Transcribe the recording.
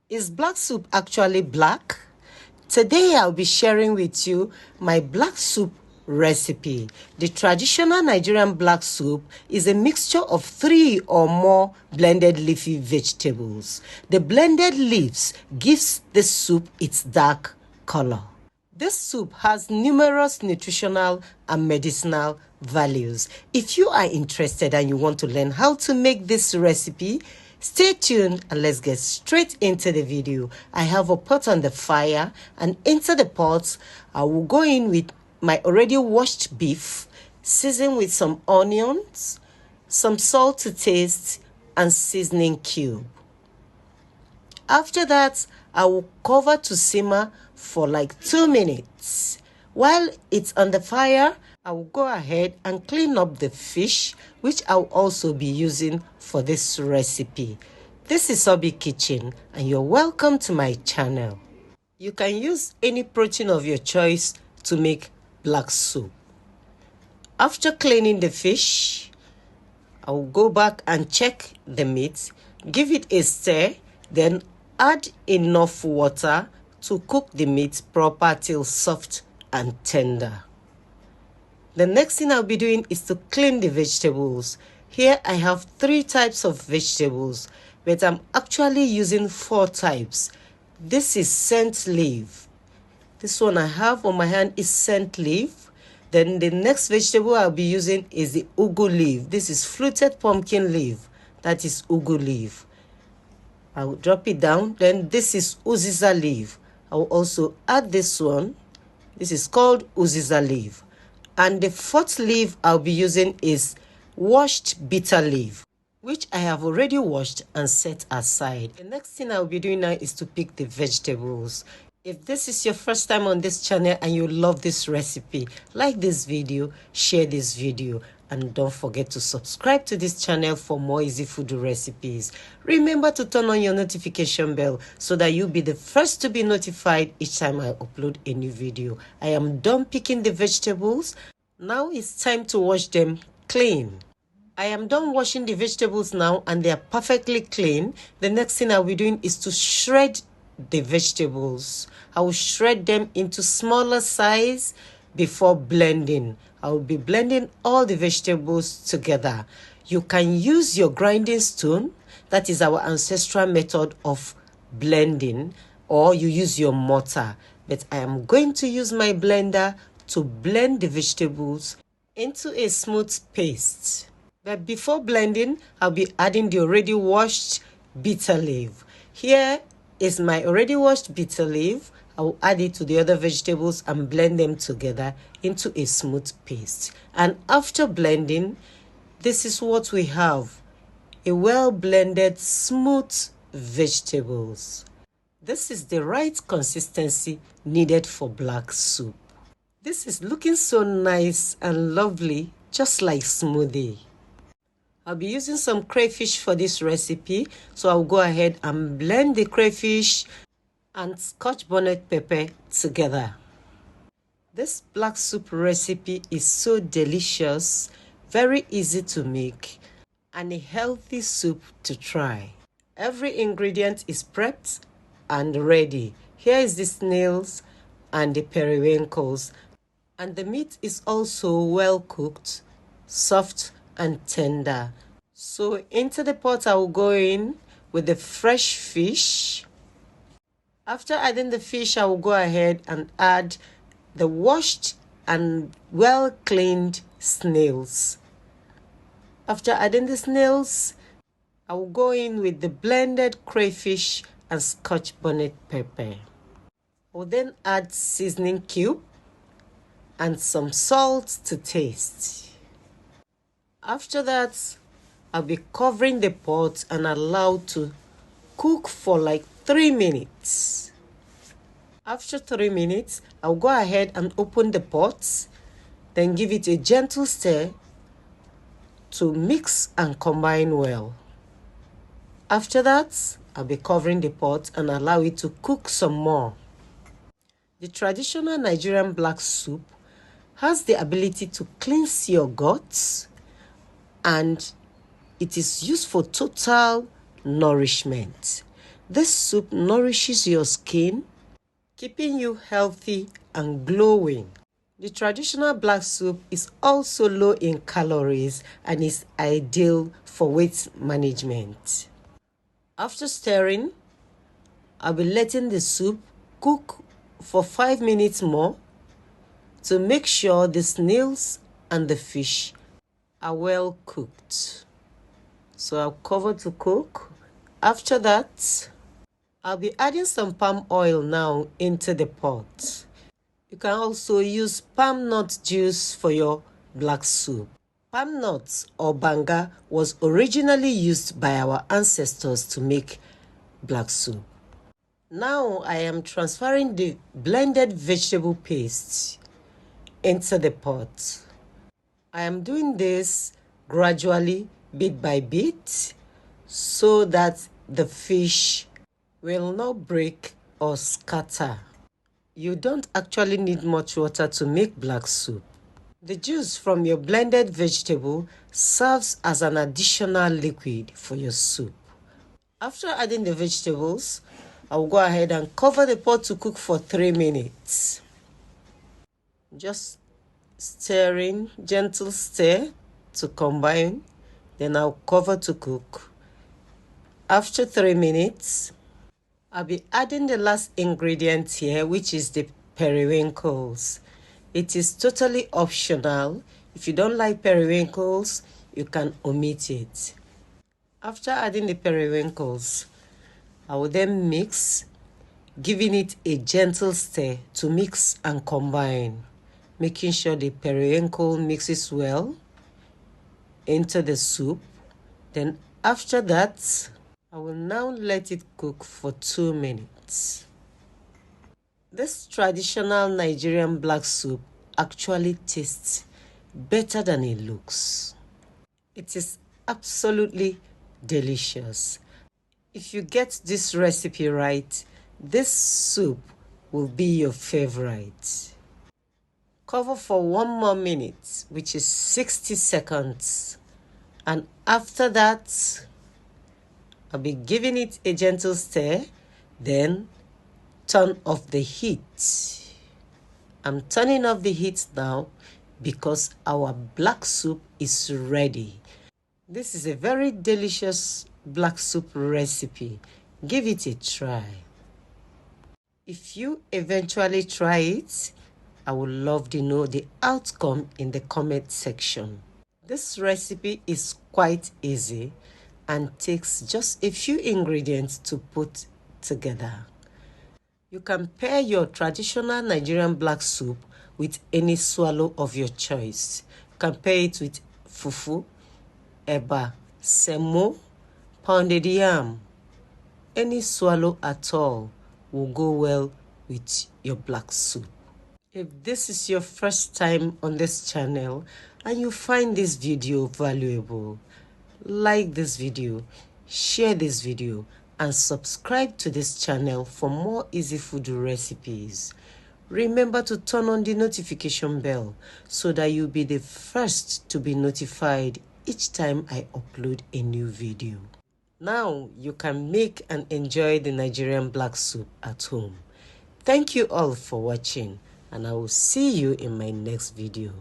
Is black soup actually black? Today I'll be sharing with you my black soup recipe. The traditional Nigerian black soup is a mixture of 3 or more blended leafy vegetables. The blended leaves gives the soup its dark color. This soup has numerous nutritional and medicinal values. If you are interested and you want to learn how to make this recipe, stay tuned and let's get straight into the video. I have a pot on the fire, and into the pot I will go in with my already washed beef, seasoned with some onions, some salt to taste, and seasoning cube. After that, I will cover to simmer for like 2 minutes. While it's on the fire, I will go ahead and clean up the fish, which I'll also be using for this recipe. This is Obi Kitchen, and you're welcome to my channel. You can use any protein of your choice to make black soup. After cleaning the fish, I will go back and check the meat, give it a stir, then add enough water to cook the meat proper till soft and tender. The next thing I'll be doing is to clean the vegetables. Here I have 3 types of vegetables, but I'm actually using 4 types. This is scent leaf. This one I have on my hand is scent leaf. Then the next vegetable I'll be using is the ugu leaf. This is fluted pumpkin leaf. That is ugu leaf. I'll drop it down. Then this is uziza leaf. I will also add this one. This is called uziza leaf. And the 4th leaf I'll be using is washed bitter leaf, which I have already washed and set aside. The next thing I'll be doing now is to pick the vegetables. If this is your first time on this channel and you love this recipe, like this video, share this video, and don't forget to subscribe to this channel for more easy food recipes. Remember to turn on your notification bell so that you'll be the first to be notified each time I upload a new video. I am done picking the vegetables. Now it's time to wash them clean. I am done washing the vegetables now, and they are perfectly clean. The next thing I'll be doing is to shred the vegetables. I will shred them into smaller size before blending. I will be blending all the vegetables together. You can use your grinding stone. That is our ancestral method of blending, or you use your mortar. But I am going to use my blender to blend the vegetables into a smooth paste. But before blending, I'll be adding the already washed bitter leaf. Here is my already washed bitter leaf. I will add it to the other vegetables and blend them together into a smooth paste. And after blending, this is what we have: a well blended smooth vegetables. This is the right consistency needed for black soup. This is looking so nice and lovely, just like smoothie. I'll be using some crayfish for this recipe, so I'll go ahead and blend the crayfish and scotch bonnet pepper together. This black soup recipe is so delicious, very easy to make, and a healthy soup to try. Every ingredient is prepped and ready. Here is the snails and the periwinkles, and the meat is also well cooked, soft and tender. So into the pot I will go in with the fresh fish. After adding the fish, I will go ahead and add the washed and well cleaned snails. After adding the snails, I will go in with the blended crayfish and scotch bonnet pepper. I will then add seasoning cube and some salt to taste. After that, I'll be covering the pot and allow to cook for like 3 minutes. After 3 minutes, I'll go ahead and open the pot, then give it a gentle stir to mix and combine well. After that, I'll be covering the pot and allow it to cook some more. The traditional Nigerian black soup has the ability to cleanse your guts, and it is used for total nourishment. This soup nourishes your skin, keeping you healthy and glowing. The traditional black soup is also low in calories and is ideal for weight management. After stirring, I'll be letting the soup cook for 5 minutes more to make sure the snails and the fish are well cooked. So I'll cover to cook. After that, I'll be adding some palm oil now into the pot. You can also use palm nut juice for your black soup. Palm nuts or banga was originally used by our ancestors to make black soup. Now I am transferring the blended vegetable paste into the pot. I am doing this gradually, bit by bit, so that the fish will not break or scatter. You don't actually need much water to make black soup. The juice from your blended vegetable serves as an additional liquid for your soup. After adding the vegetables, I'll go ahead and cover the pot to cook for 3 minutes. Just stirring, gentle stir to combine, then I'll cover to cook. After 3 minutes, I'll be adding the last ingredient here, which is the periwinkles. It is totally optional. If you don't like periwinkles, you can omit it. After adding the periwinkles, I will then mix, giving it a gentle stir to mix and combine, making sure the periwinkle mixes well into the soup. Then after that, I will now let it cook for 2 minutes. This traditional Nigerian black soup actually tastes better than it looks. It is absolutely delicious. If you get this recipe right, this soup will be your favorite. Cover for 1 more minute, which is 60 seconds. And after that, I'll be giving it a gentle stir, then turn off the heat. I'm turning off the heat now because our black soup is ready. This is a very delicious black soup recipe. Give it a try. If you eventually try it, I would love to know the outcome in the comment section. This recipe is quite easy and takes just a few ingredients to put together. You can pair your traditional Nigerian black soup with any swallow of your choice. You can pair it with fufu, eba, semo, pounded yam. Any swallow at all will go well with your black soup. If this is your first time on this channel and you find this video valuable, like this video, share this video, and subscribe to this channel for more easy food recipes. Remember to turn on the notification bell so that you'll be the first to be notified each time I upload a new video. Now you can make and enjoy the Nigerian black soup at home. Thank you all for watching, and I will see you in my next video.